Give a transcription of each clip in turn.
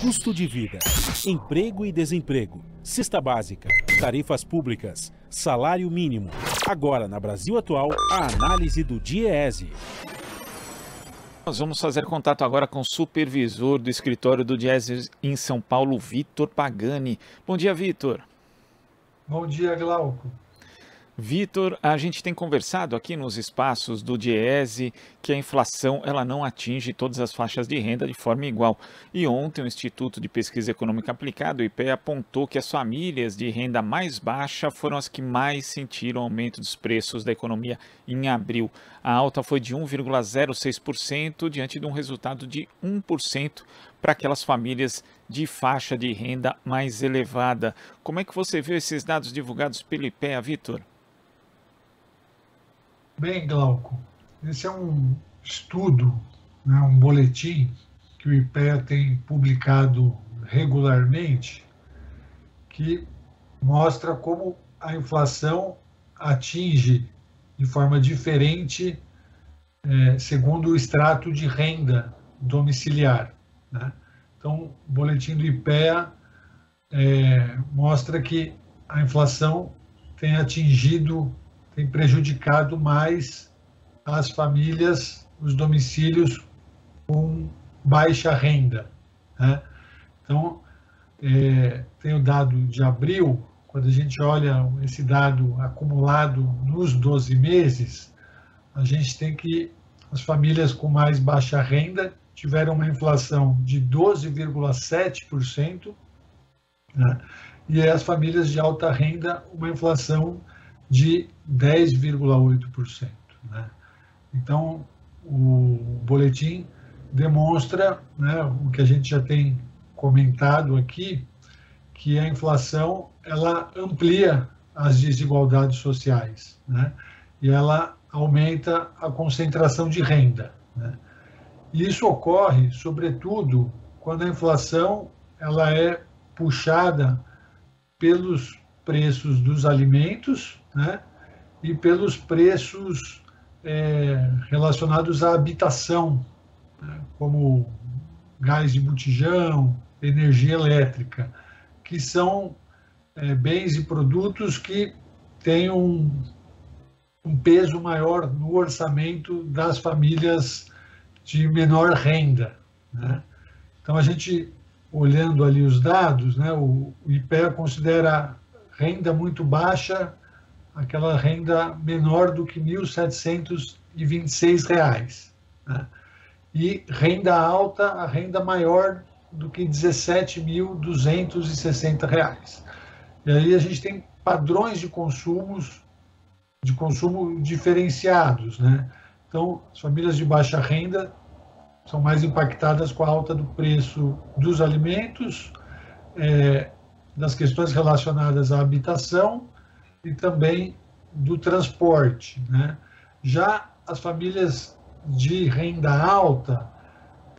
Custo de vida, emprego e desemprego, cesta básica, tarifas públicas, salário mínimo. Agora, na Brasil Atual, a análise do DIEESE. Nós vamos fazer contato agora com o supervisor do escritório do DIEESE em São Paulo, Vitor Pagani. Bom dia, Vitor. Bom dia, Glauco. Vitor, a gente tem conversado aqui nos espaços do DIEESE que a inflação ela não atinge todas as faixas de renda de forma igual. E ontem o Instituto de Pesquisa Econômica Aplicada, o IPEA, apontou que as famílias de renda mais baixa foram as que mais sentiram aumento dos preços da economia em abril. A alta foi de 1,06% diante de um resultado de 1% para aquelas famílias de faixa de renda mais elevada. Como é que você vê esses dados divulgados pelo IPEA, Vitor? Bem, Glauco, esse é um estudo, né, um boletim que o IPEA tem publicado regularmente, que mostra como a inflação atinge de forma diferente segundo o extrato de renda domiciliar, né? Então, o boletim do IPEA mostra que a inflação tem prejudicado mais as famílias, os domicílios com baixa renda, né? Então, tem o dado de abril. Quando a gente olha esse dado acumulado nos 12 meses, a gente tem que as famílias com mais baixa renda tiveram uma inflação de 12,7%, né? E as famílias de alta renda, uma inflação de 10,8%, né? Então, o boletim demonstra, né, o que a gente já tem comentado aqui, que a inflação ela amplia as desigualdades sociais, né? E ela aumenta a concentração de renda, né? E isso ocorre, sobretudo, quando a inflação ela é puxada pelos preços dos alimentos, né, e pelos preços relacionados à habitação, né, como gás de botijão, energia elétrica, que são bens e produtos que têm um peso maior no orçamento das famílias de menor renda, né? Então, a gente, olhando ali os dados, né, o IPEA considera renda muito baixa aquela renda menor do que R$ 1.726, né? E renda alta, a renda maior do que R$ 17.260. E aí a gente tem padrões de consumo diferenciados, né? Então, as famílias de baixa renda são mais impactadas com a alta do preço dos alimentos, das questões relacionadas à habitação e também do transporte, né? Já as famílias de renda alta,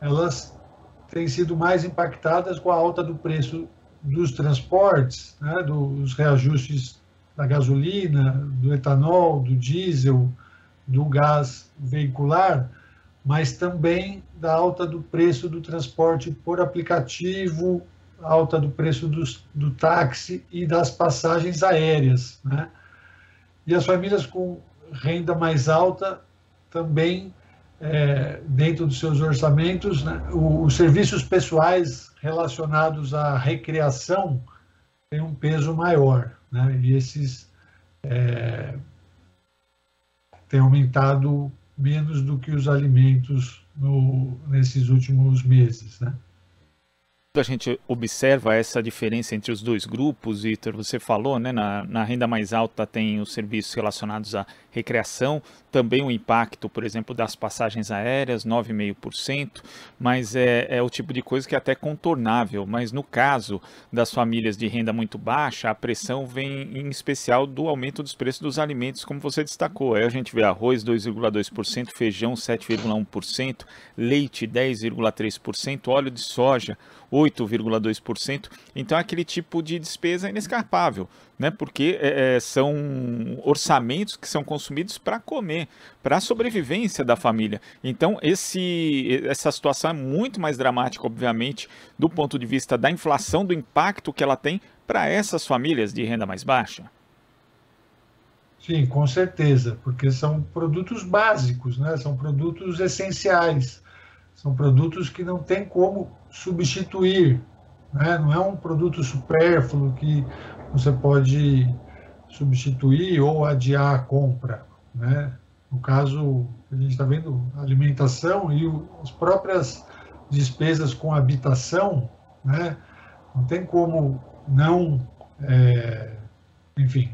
elas têm sido mais impactadas com a alta do preço dos transportes, né? Dos reajustes da gasolina, do etanol, do diesel, do gás veicular, mas também da alta do preço do transporte por aplicativo, alta do preço do táxi e das passagens aéreas, né? E as famílias com renda mais alta também, dentro dos seus orçamentos, né, os serviços pessoais relacionados à recreação têm um peso maior, né? E esses têm aumentado menos do que os alimentos nesses últimos meses, né? A gente observa essa diferença entre os dois grupos, Vitor, você falou, né, na renda mais alta tem os serviços relacionados à recreação, também o impacto, por exemplo, das passagens aéreas, 9,5%, mas é o tipo de coisa que é até contornável. Mas no caso das famílias de renda muito baixa, a pressão vem em especial do aumento dos preços dos alimentos, como você destacou. Aí a gente vê arroz 2,2%, feijão 7,1%, leite 10,3%, óleo de soja 8,2%. Então é aquele tipo de despesa inescapável, né? Porque são orçamentos que são construídos consumidos para comer, para a sobrevivência da família. Então, essa situação é muito mais dramática, obviamente, do ponto de vista da inflação, do impacto que ela tem para essas famílias de renda mais baixa. Sim, com certeza, porque são produtos básicos, né? São produtos essenciais, são produtos que não tem como substituir, né? Não é um produto supérfluo que você pode substituir ou adiar a compra, né? No caso, a gente está vendo a alimentação e as próprias despesas com habitação, né? Não tem como não... Enfim,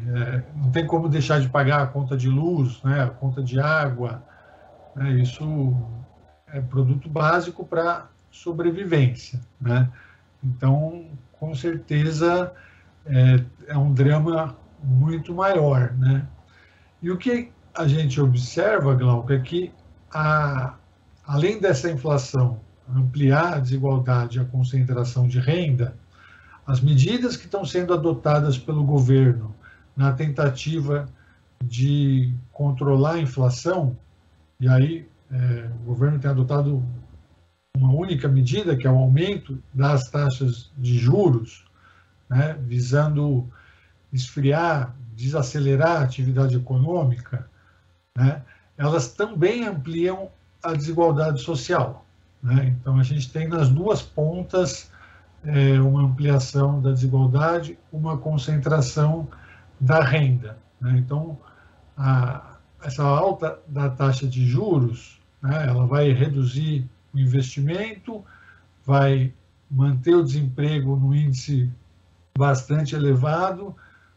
não tem como deixar de pagar a conta de luz, né, a conta de água, né, isso é produto básico para sobrevivência, né? Então, com certeza, é um drama muito maior, né? E o que a gente observa, Glauco, é que, além dessa inflação ampliar a desigualdade e a concentração de renda, as medidas que estão sendo adotadas pelo governo na tentativa de controlar a inflação, e aí o governo tem adotado uma única medida, que é o aumento das taxas de juros, né, visando esfriar, desacelerar a atividade econômica, né, elas também ampliam a desigualdade social, né? Então, a gente tem nas duas pontas uma ampliação da desigualdade, uma concentração da renda, né? Então, essa alta da taxa de juros, né, ela vai reduzir o investimento, vai manter o desemprego no índice bastante elevado,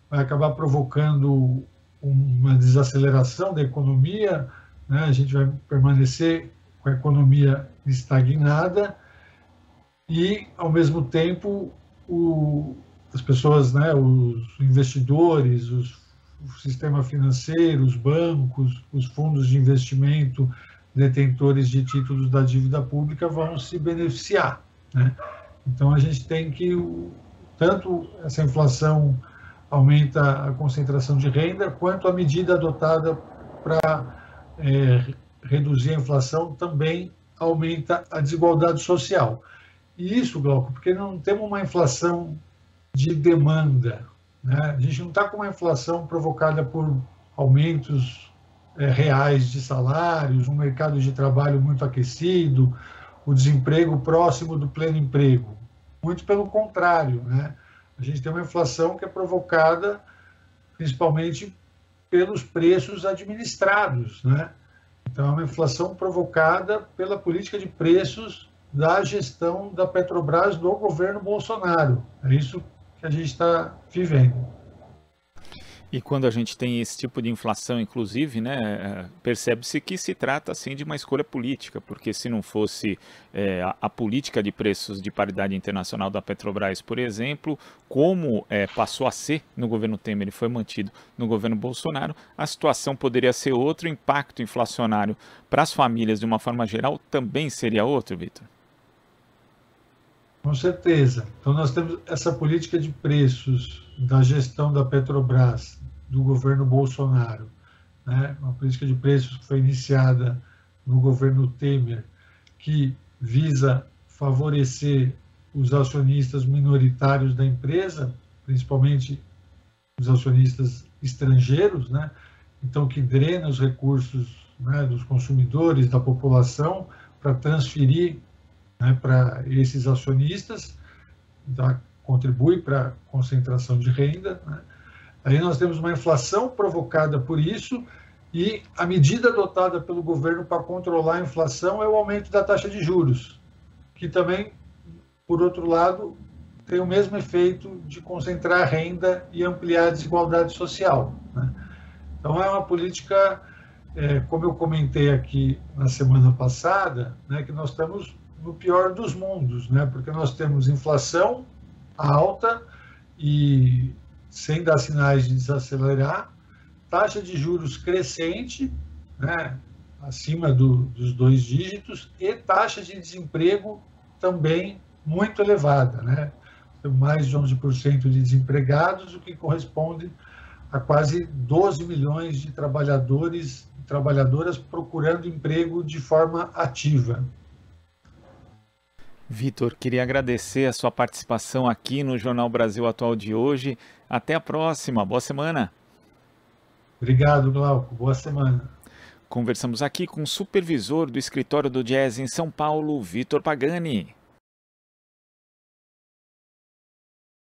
vai acabar provocando uma desaceleração da economia, né? A gente vai permanecer com a economia estagnada, e, ao mesmo tempo, as pessoas, né, os investidores, o sistema financeiro, os bancos, os fundos de investimento, detentores de títulos da dívida pública vão se beneficiar, né? Então, a gente tem que, tanto essa inflação aumenta a concentração de renda, quanto a medida adotada para reduzir a inflação também aumenta a desigualdade social. E isso, Glauco, porque não temos uma inflação de demanda, né? A gente não está com uma inflação provocada por aumentos reais de salários, um mercado de trabalho muito aquecido, o desemprego próximo do pleno emprego. Muito pelo contrário, né? A gente tem uma inflação que é provocada principalmente pelos preços administrados, né? Então, é uma inflação provocada pela política de preços da gestão da Petrobras do governo Bolsonaro. É isso que a gente está vivendo. E quando a gente tem esse tipo de inflação, inclusive, né, percebe-se que se trata, assim, de uma escolha política, porque se não fosse a política de preços de paridade internacional da Petrobras, por exemplo, como passou a ser no governo Temer e foi mantido no governo Bolsonaro, a situação poderia ser outra, o impacto inflacionário para as famílias, de uma forma geral, também seria outro, Vitor? Com certeza. Então, nós temos essa política de preços da gestão da Petrobras, do governo Bolsonaro, né? Uma política de preços que foi iniciada no governo Temer, que visa favorecer os acionistas minoritários da empresa, principalmente os acionistas estrangeiros, né? Então, que drena os recursos, né, dos consumidores, da população, para transferir, né, para esses acionistas, contribui para a concentração de renda, né? Aí nós temos uma inflação provocada por isso, e a medida adotada pelo governo para controlar a inflação é o aumento da taxa de juros, que também, por outro lado, tem o mesmo efeito de concentrar a renda e ampliar a desigualdade social, né? Então, é uma política, como eu comentei aqui na semana passada, né, que nós estamos no pior dos mundos, né? Porque nós temos inflação alta e sem dar sinais de desacelerar, taxa de juros crescente, né, acima dos 2 dígitos, e taxa de desemprego também muito elevada, né? Mais de 11% de desempregados, o que corresponde a quase 12 milhões de trabalhadores e trabalhadoras procurando emprego de forma ativa. Vitor, queria agradecer a sua participação aqui no Jornal Brasil Atual de hoje. Até a próxima. Boa semana. Obrigado, Glauco. Boa semana. Conversamos aqui com o supervisor do escritório do Diese em São Paulo, Vitor Pagani.